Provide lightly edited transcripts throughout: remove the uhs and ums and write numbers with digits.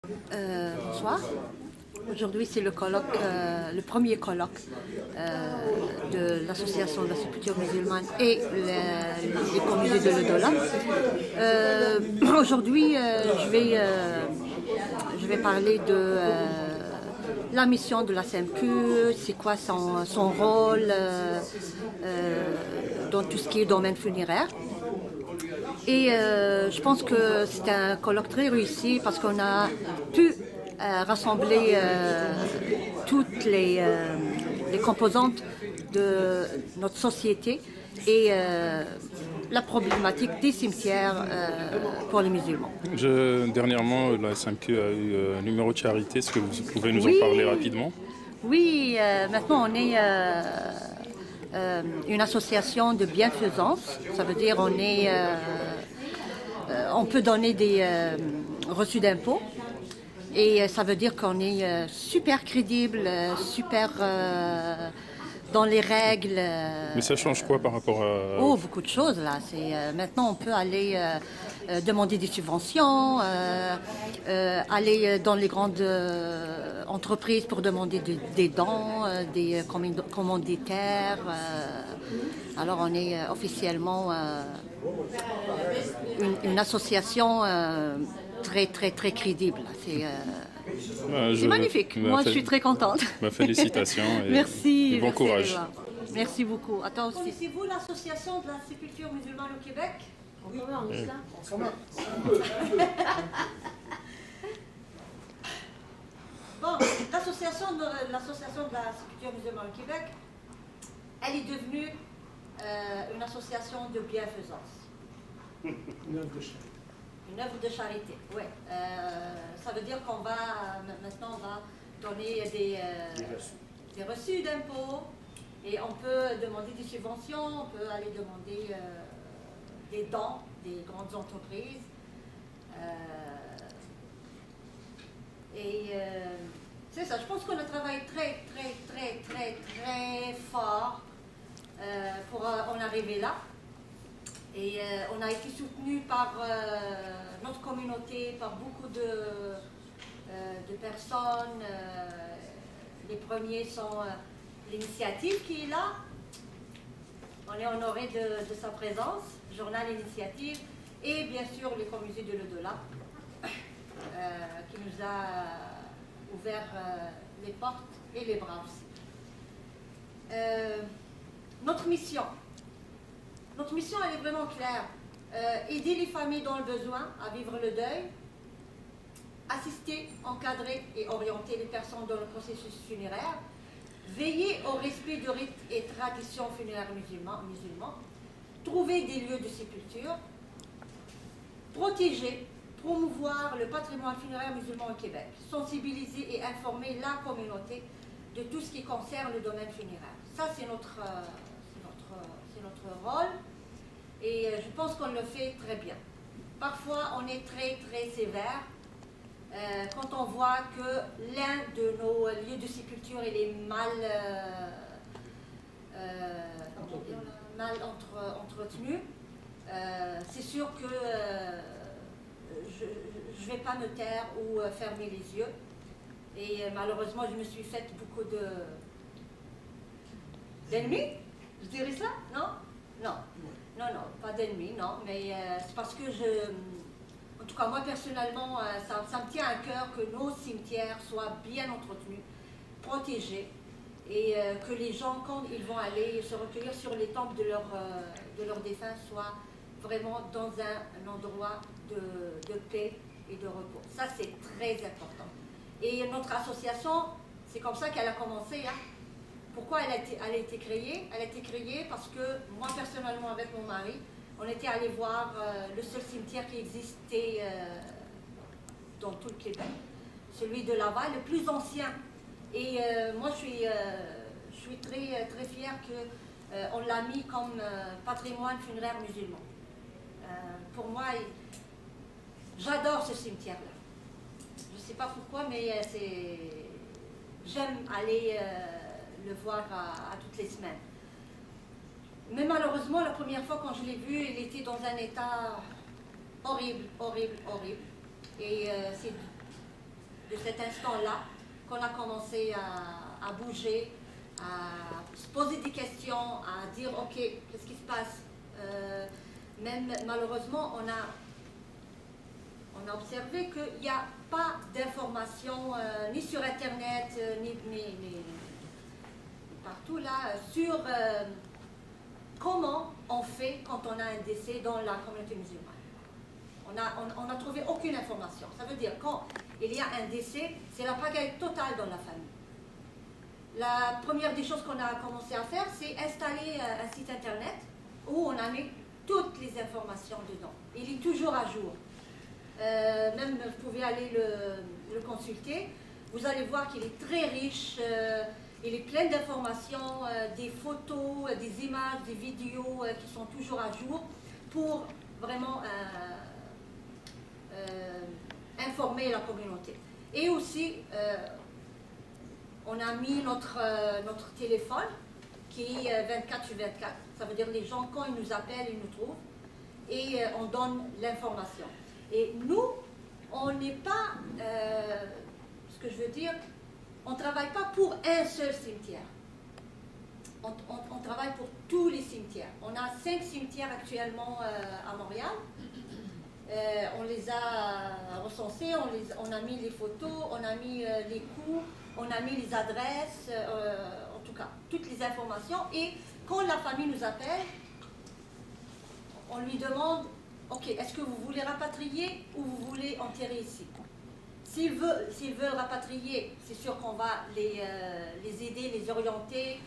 Bonsoir. Aujourd'hui, c'est le colloque, le premier colloque de l'Association de la sépulture musulmane et les communautés de l'Au-Delà. Aujourd'hui, je vais parler de la mission de la CMQ, c'est quoi son rôle dans tout ce qui est domaine funéraire. Et je pense que c'est un colloque très réussi parce qu'on a pu rassembler toutes les composantes de notre société et la problématique des cimetières pour les musulmans. Dernièrement, la SMQ a eu un numéro de charité. Est-ce que vous pouvez nous en parler rapidement? Oui, maintenant on est une association de bienfaisance. Ça veut dire on peut donner des reçus d'impôts. Et ça veut dire qu'on est super crédible, super dans les règles. Mais ça change quoi par rapport à... Oh, beaucoup de choses là. Maintenant on peut aller demander des subventions, aller dans les grandes entreprises pour demander des dons, des commanditaires. Alors on est officiellement une association très crédible. C'est magnifique. Moi, je suis très contente. Félicitations et, merci, et bon courage. Merci beaucoup. À toi aussi. Connaissez-vous l'association de la sépulture musulmane au Québec? Oui, on est là. Bon, l'association de la sépulture musulmane au Québec, elle est devenue une association de bienfaisance. Une œuvre de charité, oui. Ça veut dire qu'on va, maintenant, on va donner des reçus d'impôts et on peut demander des subventions, on peut aller demander des dons des grandes entreprises. C'est ça, je pense qu'on a travaillé très fort pour en arriver là. Et on a été soutenu par notre communauté, par beaucoup de personnes. Les premiers sont l'initiative qui est là. On est honoré de sa présence, Journal Initiative, et bien sûr les communautés de l'Au-Delà, qui nous a ouvert les portes et les bras aussi. Notre mission, elle est vraiment claire. Aider les familles dans le besoin à vivre le deuil, assister, encadrer et orienter les personnes dans le processus funéraire, veiller au respect de rites et traditions funéraires musulmans, trouver des lieux de sépulture, protéger, promouvoir le patrimoine funéraire musulman au Québec, sensibiliser et informer la communauté de tout ce qui concerne le domaine funéraire. Ça, c'est notre rôle et je pense qu'on le fait très bien. Parfois, on est très sévère quand on voit que l'un de nos lieux de sépulture il est mal entretenu. C'est sûr que je ne vais pas me taire ou fermer les yeux. Et malheureusement, je me suis faite beaucoup d'ennemis. Je dirais ça? Non? Non, pas d'ennemis, non. Mais c'est parce que en tout cas, moi personnellement, ça me tient à cœur que nos cimetières soient bien entretenus, protégés, et que les gens, quand ils vont aller se recueillir sur les tombes de leurs défunts, soient vraiment dans un endroit de paix et de repos. Ça, c'est très important. Et notre association, c'est comme ça qu'elle a commencé, hein. Pourquoi elle a été créée? Elle a été créée parce que moi, personnellement, avec mon mari, on était allé voir le seul cimetière qui existait dans tout le Québec, celui de Laval, le plus ancien. Et moi, je suis très fière qu'on l'a mis comme patrimoine funéraire musulman. Pour moi, j'adore ce cimetière-là. Je ne sais pas pourquoi, mais j'aime aller le voir à toutes les semaines. Mais malheureusement, la première fois quand je l'ai vu, il était dans un état horrible. Et de cet instant-là qu'on a commencé à bouger, à se poser des questions, à dire ok, qu'est-ce qui se passe. Même malheureusement, on a observé qu'il n'y a pas d'informations ni sur Internet, ni partout là, sur comment on fait quand on a un décès dans la communauté musulmane. On n'a trouvé aucune information. Ça veut dire quand il y a un décès, c'est la pagaille totale dans la famille. La première des choses qu'on a commencé à faire, c'est installer un site internet où on a mis toutes les informations dedans. Il est toujours à jour. Même vous pouvez aller le consulter. Vous allez voir qu'il est très riche. Il est plein d'informations, des photos, des images, des vidéos qui sont toujours à jour pour vraiment informer la communauté. Et aussi, on a mis notre téléphone qui est 24/24. Ça veut dire les gens, quand ils nous appellent, ils nous trouvent. Et on donne l'information. Et nous, on n'est pas, ce que je veux dire, on ne travaille pas pour un seul cimetière. On travaille pour tous les cimetières. On a 5 cimetières actuellement à Montréal. On les a recensés, on a mis les photos, on a mis les coûts, on a mis les adresses, en tout cas, toutes les informations. Et quand la famille nous appelle, on lui demande, ok, est-ce que vous voulez rapatrier ou vous voulez enterrer ici? S'ils veulent rapatrier, c'est sûr qu'on va les aider, les orienter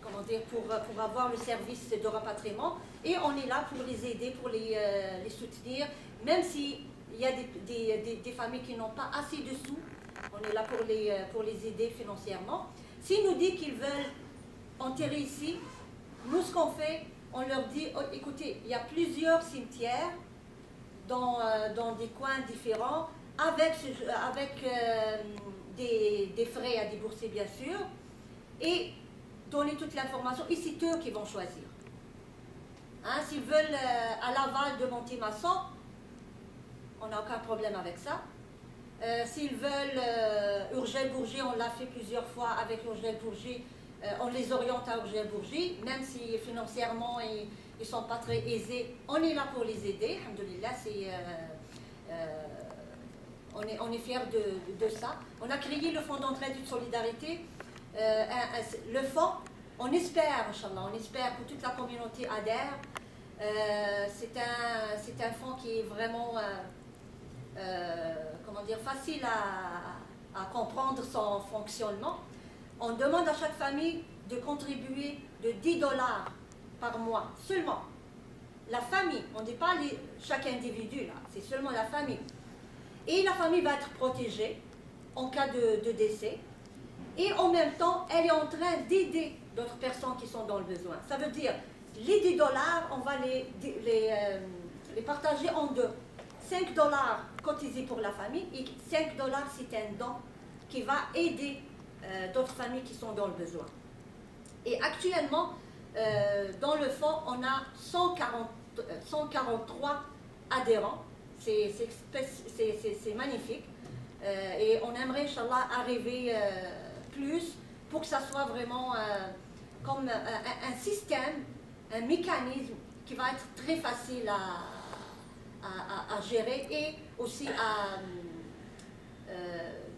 comment dire, pour avoir le service de rapatriement. Et on est là pour les aider, pour les soutenir, même s'il y a des familles qui n'ont pas assez de sous, on est là pour les aider financièrement. S'ils nous disent qu'ils veulent enterrer ici, nous ce qu'on fait, on leur dit, oh, écoutez, il y a plusieurs cimetières dans des coins différents, avec des frais à débourser bien sûr, et donner toute l'information, et c'est eux qui vont choisir. Hein, s'ils veulent à Laval de Montémasson, on n'a aucun problème avec ça. S'ils veulent Urgel-Bourget, on l'a fait plusieurs fois avec Urgel-Bourget, on les oriente à Urgel-Bourget, même si financièrement ils ne sont pas très aisés, on est là pour les aider, alhamdoulilah, on est fiers de ça. On a créé le fonds d'entraide et de solidarité. Le fonds, on espère, Inch'Allah, on espère que toute la communauté adhère. C'est un fonds qui est vraiment comment dire, facile à comprendre son fonctionnement. On demande à chaque famille de contribuer de 10 $ par mois, seulement. La famille, on ne dit pas chaque individu, là, c'est seulement la famille. Et la famille va être protégée en cas de décès. Et en même temps, elle est en train d'aider d'autres personnes qui sont dans le besoin. Ça veut dire, les 10 $, on va les partager en deux. 5 $ cotisés pour la famille et 5 $, c'est un don qui va aider d'autres familles qui sont dans le besoin. Et actuellement, dans le fonds, on a 143 adhérents. C'est magnifique. Et on aimerait, Inch'Allah, arriver plus pour que ça soit vraiment comme un système, un mécanisme qui va être très facile à gérer et aussi à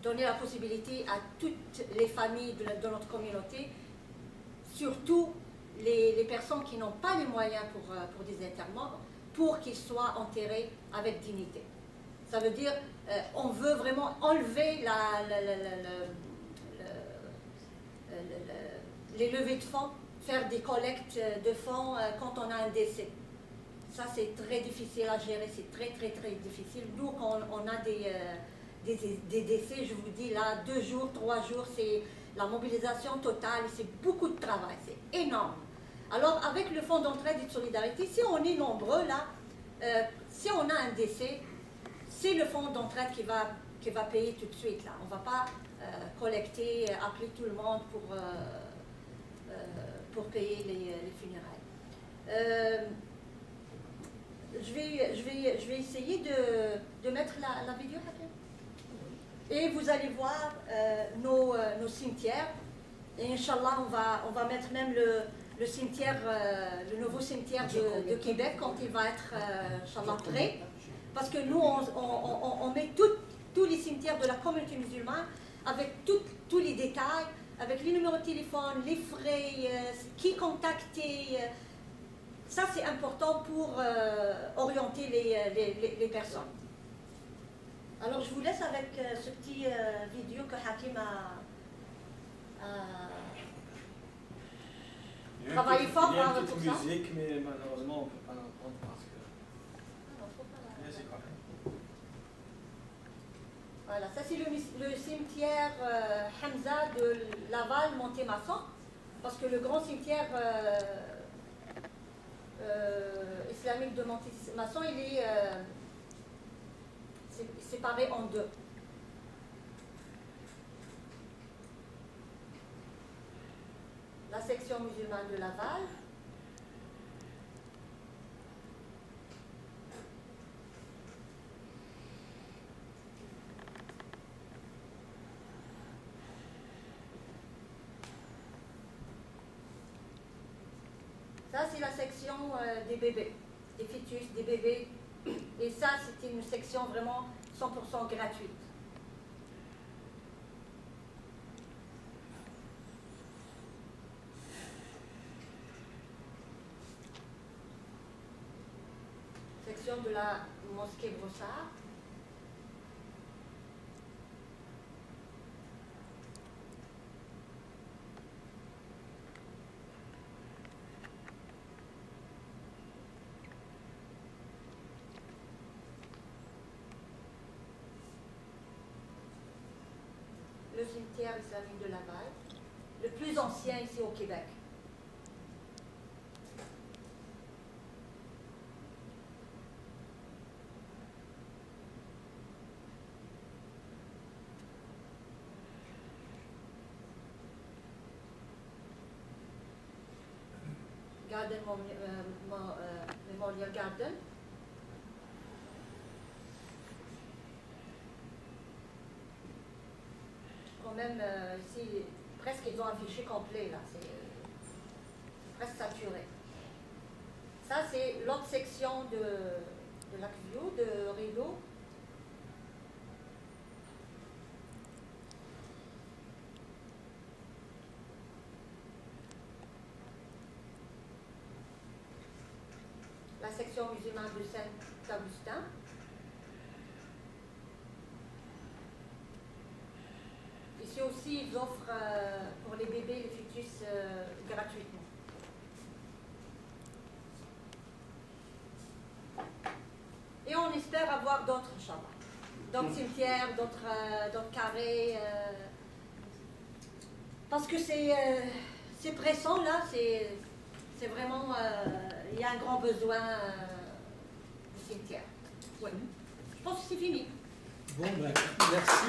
donner la possibilité à toutes les familles de notre communauté, surtout les personnes qui n'ont pas les moyens pour des enterrements, pour qu'ils soient enterrés avec dignité. Ça veut dire, on veut vraiment enlever les levées de fonds, faire des collectes de fonds quand on a un décès. Ça, c'est très difficile à gérer, c'est très difficile. Nous, quand on a des décès, je vous dis là, 2 jours, 3 jours, c'est la mobilisation totale, c'est beaucoup de travail, c'est énorme. Alors, avec le fonds d'entraide et de solidarité, si on est nombreux là, si on a un décès, c'est le fonds d'entraide qui va payer tout de suite là. On ne va pas collecter, appeler tout le monde pour payer les funérailles. Je vais vais essayer de mettre la vidéo. Et vous allez voir nos cimetières. Et Inch'Allah, on va mettre même le cimetière, le nouveau cimetière de Québec quand il va être Inch'Allah prêt. Parce que nous, on met tous les cimetières de la communauté musulmane avec tous les détails, avec les numéros de téléphone, les frais, qui contacter. Ça, c'est important pour orienter les personnes. Alors, je vous laisse avec ce petit vidéo que Hakim a travaillé fort pour ça. Il y a une petite musique, mais malheureusement, on ne peut pas l'entendre parce que... Non, faut pas Mais c'est correct. Voilà, ça c'est le cimetière Hamza de Laval, Montémasson, parce que le grand cimetière islamique de Montémasson, il est séparé en deux. La section musulmane de Laval. Ça, c'est la section des bébés, des fœtus, des bébés. Et ça, c'était une section vraiment 100% gratuite. Section de la mosquée Brossard. Le cimetière islamique de Laval, le plus ancien ici au Québec. Garden Memorial Garden. Quand même, ici, presque ils ont affiché complet, là, c'est presque saturé. Ça, c'est l'autre section de l'Aqueview, de Rideau. La section musulmane de Saint-Augustin. Ici aussi, ils offrent pour les bébés, les fœtus gratuitement. Et on espère avoir d'autres, Inch'Allah. D'autres cimetières, d'autres carrés. Parce que c'est pressant, là, c'est vraiment... il y a un grand besoin de cimetière. Ouais. Je pense que c'est fini. Bon, ben, merci.